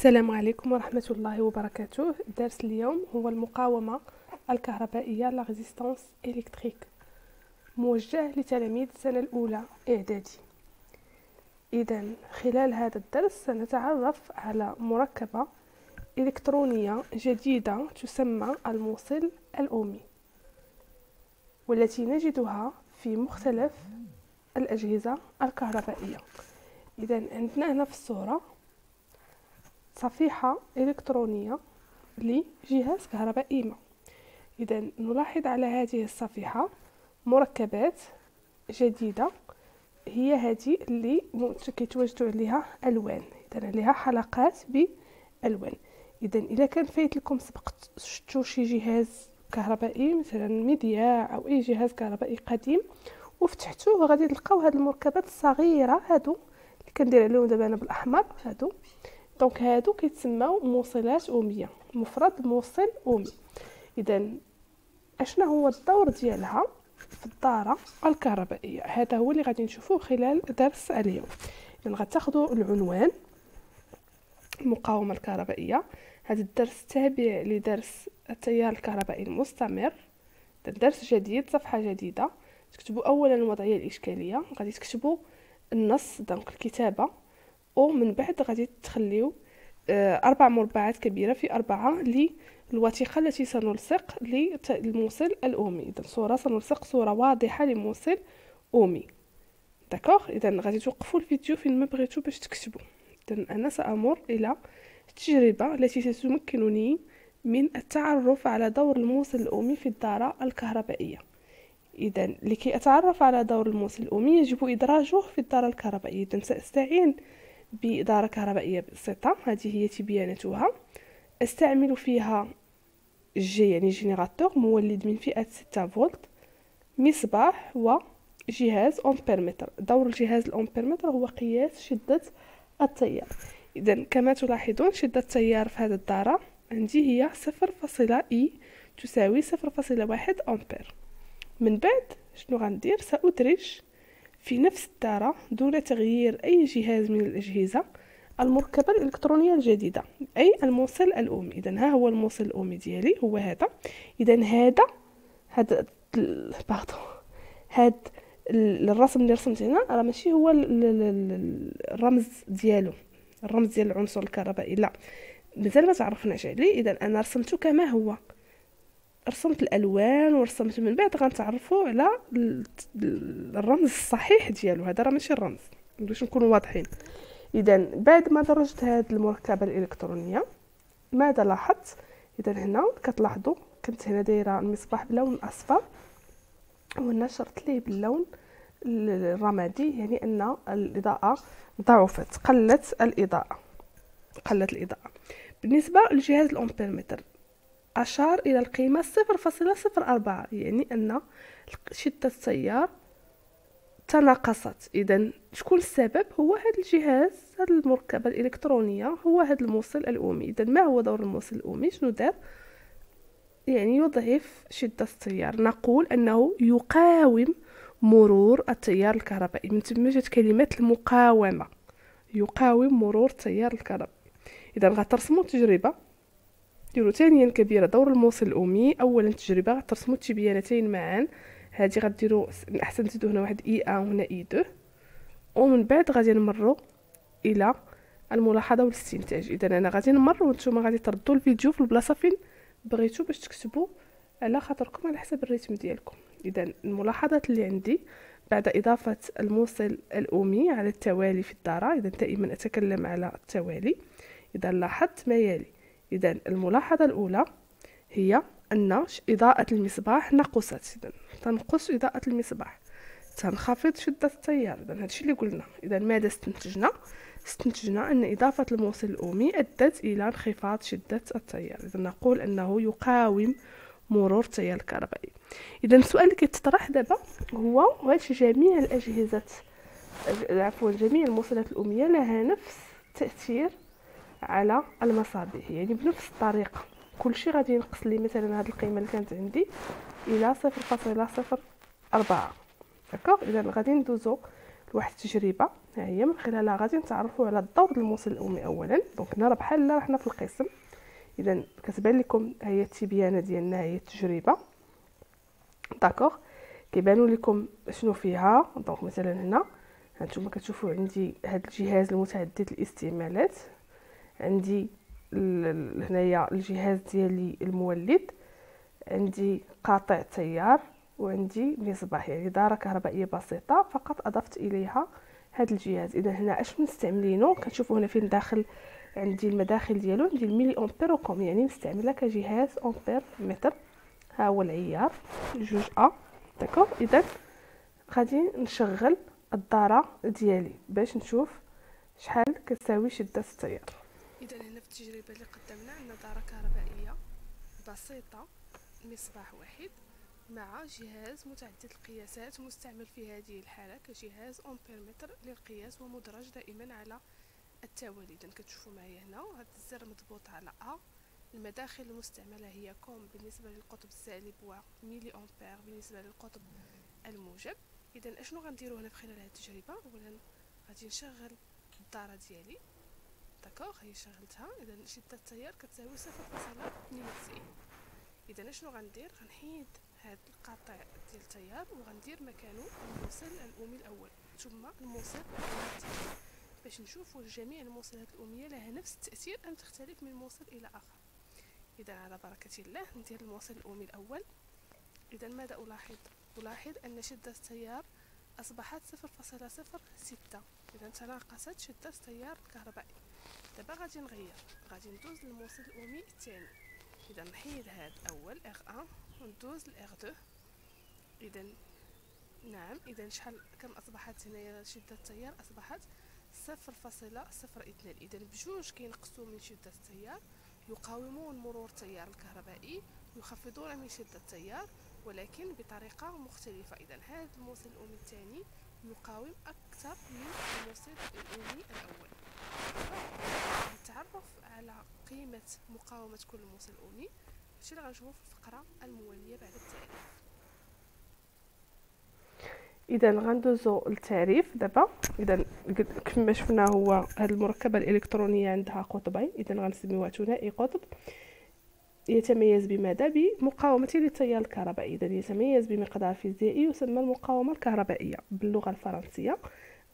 السلام عليكم ورحمة الله وبركاته. درس اليوم هو المقاومة الكهربائية لا ريزيستانس إلكتريك، موجه لتلاميذ السنة الأولى إعدادي. إذا خلال هذا الدرس سنتعرف على مركبة إلكترونية جديدة تسمى الموصل الأومي، والتي نجدها في مختلف الأجهزة الكهربائية. إذا عندنا هنا في الصورة صفيحة إلكترونية لجهاز كهربائي ما. إذا نلاحظ على هذه الصفيحة مركبات جديدة، هي هذه اللي كيتواجدوا عليها ألوان، إذا عليها حلقات بألوان. إذا إذا كان فايت لكم سبق شفتوا شي جهاز كهربائي مثلا مذياع أو أي جهاز كهربائي قديم وفتحتوه، غادي تلقاو هاد المركبات الصغيرة هادو اللي كندير عليهم دابا انا بالأحمر هادو. دونك هادو كيتسموا موصلات أومية، مفرد موصل أومي. إذا اشنا هو الدور ديالها في الدارة الكهربائية؟ هذا هو اللي غادي نشوفوه خلال درس اليوم. إذا غتاخذوا العنوان المقاومة الكهربائية. هذا الدرس تابع لدرس التيار الكهربائي المستمر، درس جديد، صفحة جديدة. تكتبوا أولا الوضعية الإشكالية، غادي تكتبوا النص دونك الكتابة، ومن بعد غادي تخليو 4 مربعات كبيرة في 4 للوثيقة التي سنلصق للموصل الأومي. إذا صورة سنلصق صورة واضحة لموصل أومي. داكوغ. إذا غادي توقفوا الفيديو فين ما بغيتو باش تكتبوا. إذا أنا سأمر إلى التجربة التي ستمكنني من التعرف على دور الموصل الأومي في الدارة الكهربائية. إذا لكي أتعرف على دور الموصل الأومي يجب إدراجه في الدارة الكهربائية. إذا سأستعين بدارة كهربائية بسيطة، هذه هي تبيانتها. استعمل فيها يعني جينيراتور مولد من فئة 6 فولت، مصباح، وجهاز أمبيرمتر. دور الجهاز الأمبيرمتر هو قياس شدة التيار. إذا كما تلاحظون شدة التيار في هذه الدارة عندي هي 0.E تساوي 0.1 أمبير. من بعد شنو غندير؟ سأدرج في نفس الدارة دون تغيير أي جهاز من الأجهزة المركبة الإلكترونية الجديدة، أي الموصل الأومي. إذا ها هو الموصل الأومي ديالي، هو هذا. إذا هذا الرسم اللي رسمت هنا راه ماشي هو الرمز ديالو، الرمز ديال العنصر الكهربائي، لا، مازال ما تعرفناش عليه. إذا أنا رسمته كما هو، رسمت الالوان ورسمت، من بعد غنتعرفوا على الرمز الصحيح ديالو. هذا راه ماشي الرمز باش نكونوا واضحين. اذا بعد ما درجت هذه المركبه الالكترونيه ماذا لاحظت؟ اذا هنا كتلاحظوا كنت هنا دايره المصباح باللون الاصفر ونشرت ليه باللون الرمادي، يعني ان الاضاءه ضعفت، قلت الاضاءه. بالنسبه لجهاز الامبيرمتر أشار إلى القيمة 0.04، يعني أن شدة التيار تناقصت. إذا شكون السبب؟ هو هذا الجهاز، هذه المركبة الإلكترونية، هو هذا الموصل الأومي. إذا ما هو دور الموصل الأومي؟ شنو دار؟ يعني يضعف شدة التيار. نقول أنه يقاوم مرور التيار الكهربائي، من ثم جات كلمة المقاومة، يقاوم مرور التيار الكهربائي. إذا غترسموا تجربة، ديروا ثانيا كبيرة دور الموصل الأومي. أولا تجربة غترسموا التبيانتين معا، هذه غديروا أحسن تزيدوا هنا واحد إي أ وهنا إي دو، ومن بعد غادي نمروا إلى الملاحظة والاستنتاج. إذا أنا غادي نمر وانتم غادي تردوا الفيديو في البلاصة فين بغيتو باش تكتبوا على خاطركم على حسب الريتم ديالكم. إذا الملاحظات اللي عندي بعد إضافة الموصل الأومي على التوالي في الدارة، إذا دائما أتكلم على التوالي. إذا لاحظت ما يلي. إذا الملاحظة الأولى هي أن إضاءة المصباح نقصت. إذا تنقص إضاءة المصباح، تنخفض شدة التيار. إذا هادشي اللي قلنا. إذا ماذا استنتجنا أن إضافة الموصل الأومي أدت إلى انخفاض شدة التيار. إذا نقول أنه يقاوم مرور التيار الكهربائي. إذا السؤال اللي كيتطرح دابا هو واش جميع الأجهزة جميع الموصلات الأومية لها نفس التأثير على المصابيح، يعني بنفس الطريقه كلشي غادي ينقص لي مثلا هذه القيمه اللي كانت عندي الى 0.04. داكوغ. اذا غادي ندوزو لواحد التجربه، ها هي من خلالها غادي نتعرفوا على الدور ديال الموصل الامي اولا. دونك هنا راه بحال لا حنا في القسم، اذا كتبان لكم ها هي التبيانه ديالنا، ها هي التجربه داكوغ. كيبانوا لكم شنو فيها. دونك مثلا هنا هانتوما كتشوفوا عندي هذا الجهاز المتعدد الاستعمالات، عندي هنايا الجهاز ديالي المولد، عندي قاطع تيار، وعندي مصباح، يعني دارة كهربائية بسيطة فقط أضفت إليها هذا الجهاز. إذا هنا اش مستعملينه كنشوفوا هنا فين داخل عندي المداخل ديالو، عندي الميلي أمبير وكوم، يعني مستعملة كجهاز أمبير متر. ها هو العيار 2 داكوغ. إذا غادي نشغل الدارة ديالي باش نشوف شحال كتساوي شدة التيار. إذا هنا في التجربة اللي قدمنا عندنا دارة كهربائية بسيطة، مصباح واحد مع جهاز متعدد القياسات مستعمل في هذه الحالة كجهاز أمبيرمتر للقياس ومدرج دائما على التوالي. إذا كتشوفوا معايا هنا هذا الزر مضبوط على أ. المداخل المستعملة هي كوم بالنسبة للقطب السالب وميلي أمبير بالنسبة للقطب الموجب. إذا أشنو غنديرو هنا في خلال هذه التجربة؟ أولا غادي نشغل الدارة ديالي داكوغ، هي شغلتها. إذا شدة التيار كتساوي 0.92. إذا أشنو غندير؟ غنحيد هاد القاطع ديال التيار وغندير مكانه الموصل الأمي الأول ثم الموصل الأمي الثاني، باش نشوف واش جميع الموصلات الأمية لها نفس التأثير أم تختلف من موصل إلى آخر. إذا على بركة الله ندير الموصل الأمي الأول. إذا ماذا ألاحظ أن شدة التيار أصبحت 0.06. إذا تناقصت شدة التيار الكهربائي. دابا غادي نغير، غادي ندوز للموصل الأمي الثاني. إذا نحيد هاد أول R1 وندوز ل R2. إذا نعم، إذا شحال كم أصبحت هنايا شدة التيار؟ أصبحت 0.02. إذا بجوج كينقصوا من شدة التيار، يقاومون مرور التيار الكهربائي، يخفضون من شدة التيار ولكن بطريقة مختلفة. إذا هذا الموصل الأمي الثاني يقاوم أكثر من الموصل الأمي الأول. نتعرف على قيمة مقاومة كل موصل أمي، هادشي اللي غنشوفو في الفقرة الموالية بعد التعريف. اذا غندوزو للتعريف دابا. اذا كما شفنا هو هذه المركبه الالكترونيه عندها قطبين، اذا غنسميوها ثنائي قطب. يتميز بماذا؟ بمقاومته للتيار الكهربائي. اذا يتميز بمقدار فيزيائي يسمى المقاومه الكهربائيه باللغه الفرنسيه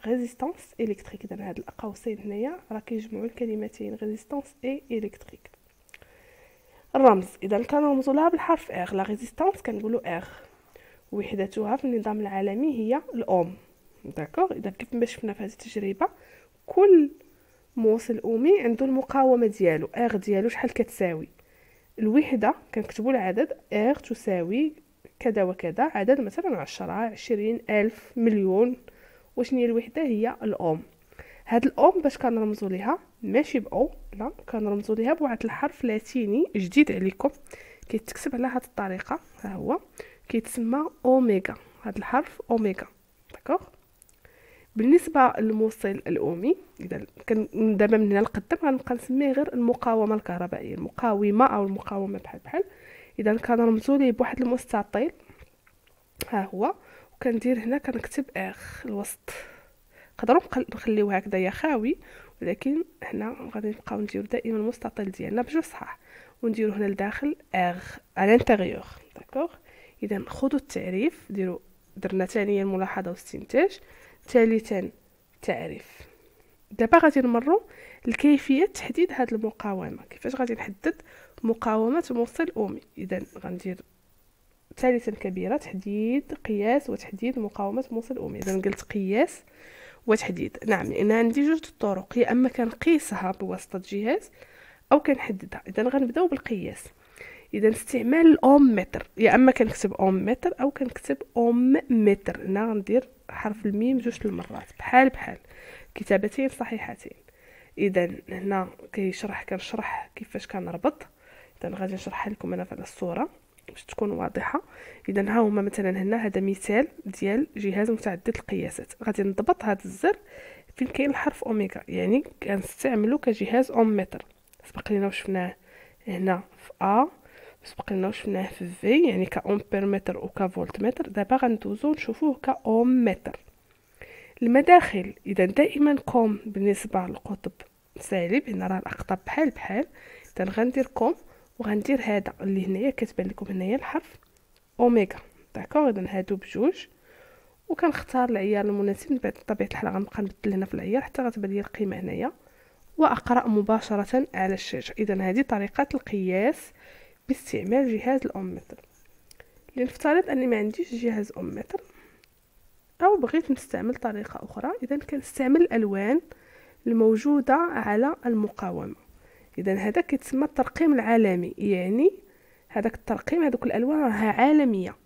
ريزيستانس الكتريك. اذا هاد القوسين هنايا راه كيجمعوا الكلمتين ريزيستانس اي الكتريك. الرمز اذا كنرمزوا لها بالحرف ار. لا ريزيستانس كنقولوا ار، وحدتها في النظام العالمي هي الاوم داكوغ. اذا كيف ما شفنا في هذه التجربه كل موصل اومي عنده المقاومه ديالو، ار ديالو شحال كتساوي. الوحده كنكتبوا العدد ار تساوي كذا وكذا، عدد مثلا 10 20 ألف مليون. وشنو هي الوحده؟ هي الاوم. هاد الاوم باش كنرمزوا ليها ماشي باو، لا كنرمزوا ليها بواحد الحرف لاتيني جديد عليكم كيتكتب على هاد الطريقه، ها هو كيتسمى اوميغا. هاد الحرف اوميغا داكوغ. بالنسبه للموصل الاومي اذا كان دابا من هنا لقدام غنبقى نسميه غير المقاومه الكهربائيه، المقاومه او المقاومه بحال. اذا كنرمزوا ليه بواحد المستطيل، ها هو، وكندير هنا كنكتب اخ الوسط. نقدروا نخليوه هكذايا خاوي، ولكن هنا غادي نبقاو نديرو دائما المستطيل ديالنا بجوج صحاح، ونديرو هنا لداخل اغ على الانتيريور داكوغ. اذا خذوا التعريف، درنا ثانيا ملاحظه واستنتاج، ثالثا تعريف. دابا غادي نمروا لكيفيه تحديد هذه المقاومه، كيفاش غادي نحدد مقاومه موصل اومي. اذا غندير ثالثا كبيره، تحديد قياس وتحديد مقاومه موصل اومي. اذا قلت قياس وتحديد، نعم، لان عندي جوج طرق، يا اما كنقيسها بواسطه جهاز او كنحددها. اذا غنبداو بالقياس. اذا استعمال الاوم متر، يا اما كنكتب اوم متر او كنكتب اوم متر. هنا غندير حرف الميم جوج المرات بحال كتابتين صحيحتين. اذا هنا كنشرح كيفاش كنربط. اذا غادي نشرحها لكم انا في الصوره باش تكون واضحه. اذا ها هما مثلا هنا هذا مثال ديال جهاز متعدد القياسات. غادي نضبط هذا الزر فين كاين الحرف اوميغا، يعني كنستعملو كجهاز اوم متر. سبق لينا وشفناه هنا في ا، سبق لنا وشفناه في في، يعني كأمبير متر وكفولت متر. دابا غندوزو نشوفوه كأوم متر. المداخل اذا دائما كوم بالنسبه للقطب سالب، هنا راه الاقطاب بحال بحال، اذا غندير كوم وغندير هذا اللي هنايا كتبان لكم هنايا الحرف اوميغا. داكوغ، اذا هادو بجوج، وكنختار العيار المناسب. بطبيعه الحال غنبقى نبدل هنا في العيار حتى غتبان لي القيمه هنايا، واقرا مباشره على الشاشه. اذا هذه طريقه القياس باستعمال جهاز الأومتر. لنفترض اني ما عنديش جهاز أومتر او بغيت نستعمل طريقه اخرى، اذا كنستعمل الالوان الموجوده على المقاومه. اذا هذا كيتسمى الترقيم العالمي، يعني هذاك الترقيم، هذوك الالوان راها عالميه،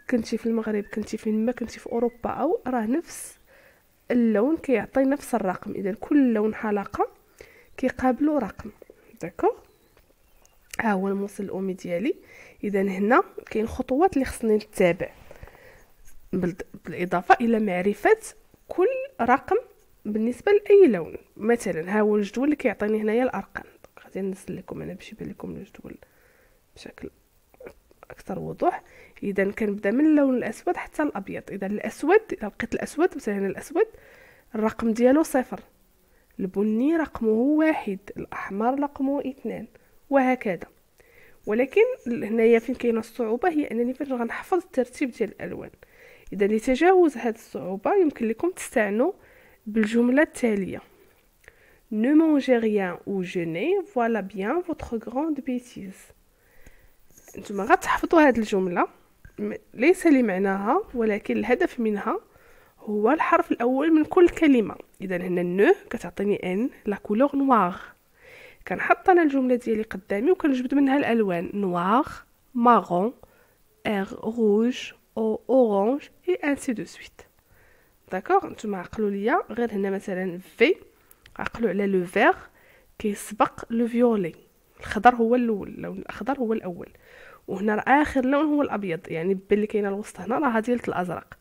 كنتي في المغرب، كنتي فين ما كنتي في اوروبا، او راه نفس اللون كيعطي نفس الرقم. اذا كل لون حلقه كيقابلوا رقم. داكوغ، ها هو الموصل الأومي ديالي. اذا هنا كاين خطوات اللي خصني نتبع بالاضافه الى معرفه كل رقم بالنسبه لاي لون. مثلا ها هو الجدول اللي كيعطيني هنايا الارقام، غادي ننزل لكم انا باش يبان لكم الجدول بشكل اكثر وضوح. اذا كنبدا من اللون الاسود حتى الابيض. اذا الاسود، اذا لقيت الاسود مثلا الاسود الرقم ديالو 0، البني رقمه 1، الاحمر رقمه 2، وهكذا. ولكن هنايا فين كاينه الصعوبه هي انني فاش غنحفظ الترتيب ديال الالوان. اذا لتجاوز هذه الصعوبه يمكن لكم تستعنوا بالجمله التاليه: Ne mangez rien ou jeûnez, voilà bien votre grande bêtise. انتم غتحفظوا هذه الجمله، ليس لمعناها ولكن الهدف منها هو الحرف الاول من كل كلمه. اذا هنا نو كتعطيني ان لا كولور نوار، كنحط انا الجمله ديالي قدامي وكنجبد منها الالوان نوار، مارون، روج او اورانج اي انسي دو سويت. داكوغ، نتوما عقلوا ليا غير هنا مثلا في، عقلوا على لو فير كيسبق لو فيولي، الخضر هو الاول، اللون الاخضر هو الاول، وهنا اخر لون هو الابيض، يعني باللي كاينه الوسط هنا راه ديال الازرق.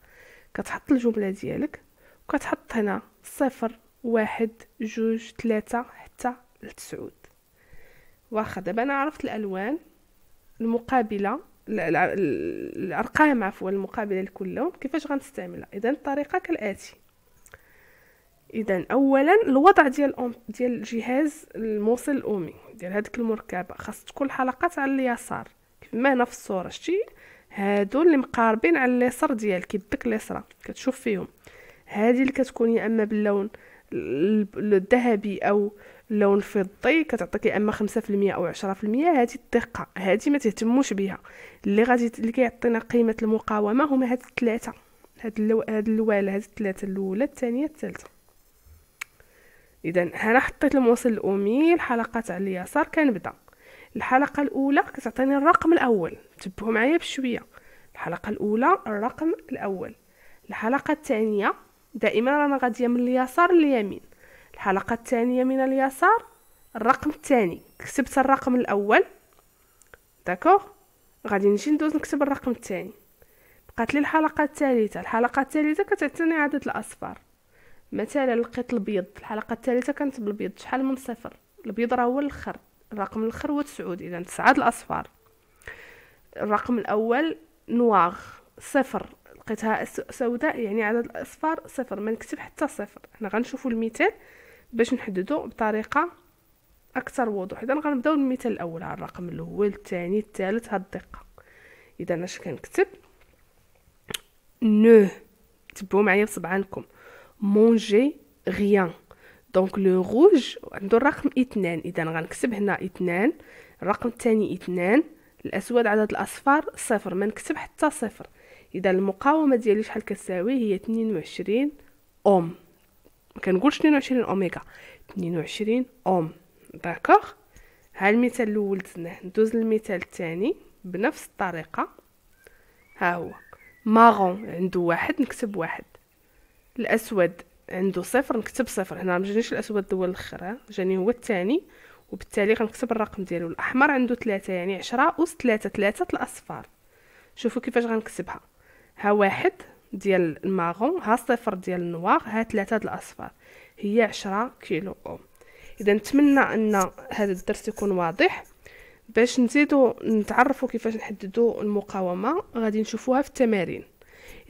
كتحط الجمله ديالك وكتحط هنا 0 1 2 3 حتى ل9. واخا دابا انا عرفت الالوان المقابله، الارقام عفوا المقابله لكل لون، كيفاش غنستعملها؟ اذا الطريقه كالاتي. اذا اولا الوضع ديال جهاز الموصل الأومي ديال هذيك المركبه خاص تكون الحلقات على اليسار كيف ما هنا في الصوره شتي، هادو اللي مقاربين على اليسار ديالك، يدك اليسرى كتشوف فيهم. هذه اللي كتكون يا اما باللون الذهبي او اللون الفضي كتعطيك يا اما 5% او 10%. هذه الدقه، هذه ما تهتموش بها. اللي كيعطينا قيمه المقاومه هما هاد الثلاثه، هاد الواله، هاد الثلاثه، الاولى الثانيه الثالثه. اذا انا حطيت الموصل الأومي، الحلقات على اليسار. كنبدا الحلقه الاولى كتعطيني الرقم الاول، تبعوا معايا بشويه. الحلقه الاولى الرقم الاول. الحلقه الثانيه دائما رانا غاديه من اليسار لليمين. الحلقه الثانيه من اليسار الرقم الثاني، كتبت الرقم الاول داكوغ، غادي نجي ندوز نكتب الرقم الثاني. بقات لي الحلقه الثالثه. الحلقه الثالثه كتعطيني عدد الاصفار. مثلا لقيت الابيض، الحلقه الثالثه كانت بالابيض، شحال من صفر؟ الابيض راه هو الاخر، الرقم الاخر هو 9، اذا 9 الاصفار. الرقم الاول نواغ 0، لقيتها سوداء يعني عدد الاصفار 0، ما نكتب حتى 0. حنا غنشوفوا المثال باش نحددوا بطريقه اكثر وضوح. اذا غنبداو بالمثال الاول على الرقم الاول الثاني الثالث، هاد الدقه. اذا اش كنكتب؟ نو، تبعوا معايا بصبعانكم، مونجي غيان. دونك لو روج عنده الرقم 2، اذا غنكتب هنا 2، الرقم الثاني 2، الاسود عدد الاصفار 0، ما نكتب حتى 0. اذا المقاومه ديالي شحال كتساوي؟ هي 22 اوم. ما كنقولش 22 اوميغا، 22 اوم. داكوغ، ها المثال الاول دزناه. ندوز للمثال الثاني بنفس الطريقه. ها هو مارون عنده 1، نكتب 1. الاسود عنده 0، نكتب 0. هنا ما جانيش الاسود هو الاخر، جاني هو الثاني، وبالتالي غنكتب الرقم ديالو. الاحمر عنده 3، يعني 10 أس 3، 3 الاصفار. شوفوا كيفاش غنكتبها. ها 1 ديال المارون، ها 0 ديال النوار، ها 3 د الاصفار، هي 10 كيلو اوم. اذا نتمنى ان هذا الدرس يكون واضح. باش نزيدو نتعرفوا كيفاش نحددوا المقاومه غادي نشوفوها في التمارين.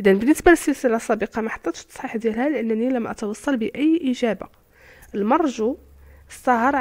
اذا بالنسبه للسلسله السابقه ما حطيتش التصحيح ديالها لانني لم اتوصل باي اجابه. المرجو السهر